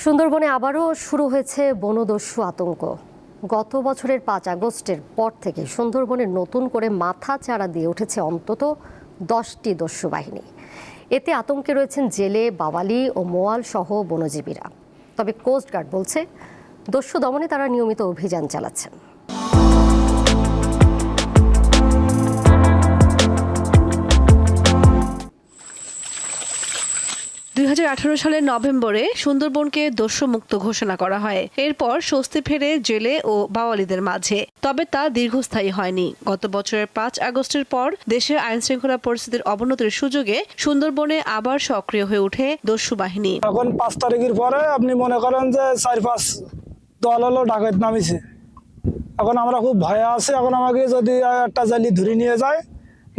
সুন্দরবনে আবারও শুরু হয়েছে বনদস্যু আতঙ্ক। গত বছরের ৫ আগস্টের পর থেকে সুন্দরবনে নতুন করে মাথা চাড়া দিয়ে উঠেছে অন্তত 10টি দস্যু বাহিনী। এতে আতঙ্কে রয়েছেন জেলে, বাওয়ালি ও মোয়াল সহ বনজীবীরা। তবে কোস্টগার্ড বলছে, দস্যু দমনে তারা নিয়মিত অভিযান চালাচ্ছেন। ২০১৮ সালের নভেম্বরে সুন্দরবনকে দস্যুমুক্ত ঘোষণা করা হয়। এরপর স্বস্তি ফেরে জেলে ও বাওয়ালিদের মাঝে। তবে তা দীর্ঘস্থায়ী হয়নি। গত বছরের ৫ আগস্টের পর দেশের আইনশৃঙ্খলা পরিস্থিতির অবনতির সুযোগে সুন্দরবনে আবার সক্রিয় হয়ে ওঠে দস্যু বাহিনী। এখন ৫ তারিখের পরে আপনি মনে করেন যে ৪-৫ দল হলো ডাকাত নামিছে। এখন আমরা খুব ভয়ে আছি। এখন আমাকে যদি একটা জালি ধরে নিয়ে যায়,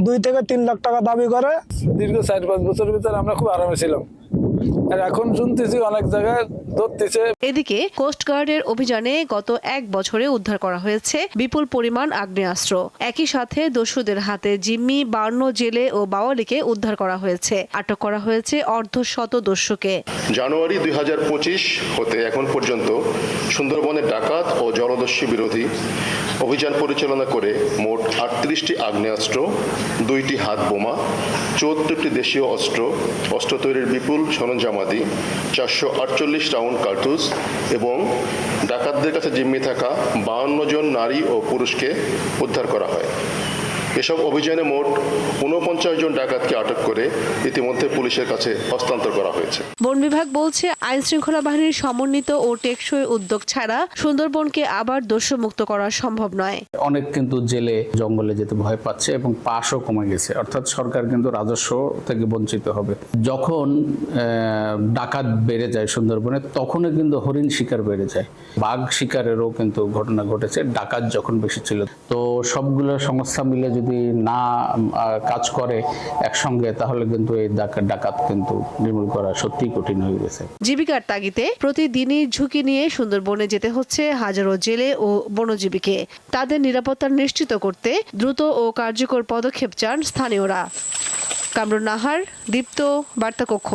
২ থেকে ৩ লাখ টাকা দাবি করে। দীর্ঘ ৪-৫ বছরের ভিতরে আমরা খুব আরামে ছিলাম, আর এখন শুনতেছি অনেক জায়গায় ধরতেছে। এদিকে কোস্টগার্ডের অভিযানে গত ১ বছরে উদ্ধার করা হয়েছে বিপুল পরিমাণ আগ্নেয়াস্ত্র। একই সাথে দস্যুদের হাতে জিম্মি ৫২ জেলে ও বাওয়ালিকে উদ্ধার করা হয়েছে। আটক করা হয়েছে অর্ধশত দস্যুকে। জানুয়ারি ২০২৫ হতে এখন পর্যন্ত সুন্দরবনের ডাকাত ও জলদস্যু বিরোধী অভিযান পরিচালনা করে মোট ৩৮টি আগ্নেয়াস্ত্র, ২টি হাত বোমা, ৭৪টি দেশীয় অস্ত্র তৈরির বিপুল সরঞ্জামাদি, ৪৪৮ রাউন্ড কার্তুজ এবং ডাকাতদের কাছে জিম্মি থাকা ৫২ জন নারী ও পুরুষকে উদ্ধার করা হয়। এসব অভিযানে মোট ৪৯ জন ডাকাতকে আটক করে ইতিমধ্যে পুলিশের কাছে হস্তান্তর করা হয়েছে। বন বিভাগ বলছে, আইন শৃঙ্খলা বাহিনীর সমন্বিত ও টেকসই উদ্যোগ ছাড়া সুন্দরবনকে আবার দস্যুমুক্ত করা সম্ভব নয়। অনেক কিন্তু জেলে জঙ্গলে যেতে ভয় পাচ্ছে এবং পাশও কমে গেছে, অর্থাৎ সরকার কিন্তু রাজস্ব থেকে বঞ্চিত হবে। যখন ডাকাত বেড়ে যায় সুন্দরবনে, তখনই কিন্তু হরিণ শিকার বেড়ে যায়। বাঘ শিকারেরও কিন্তু ঘটনা ঘটেছে ডাকাত যখন বেশি ছিল। তো সবগুলো সংস্থা মিলে যদি না কাজ করে একসঙ্গে, তাহলে কিন্তু এই ডাকাত কিন্তু নির্মূল করা সত্যিই কঠিন হয়ে গেছে। জীবিকার তাগিদে প্রতিদিনই ঝুঁকি নিয়ে সুন্দরবনে যেতে হচ্ছে হাজারো জেলে ও বনজীবীকে। তাদের নিরাপত্তা নিশ্চিত করতে দ্রুত ও কার্যকর পদক্ষেপ চান স্থানীয়রা। কামরুন নাহার, দীপ্ত, বার্তা কক্ষ।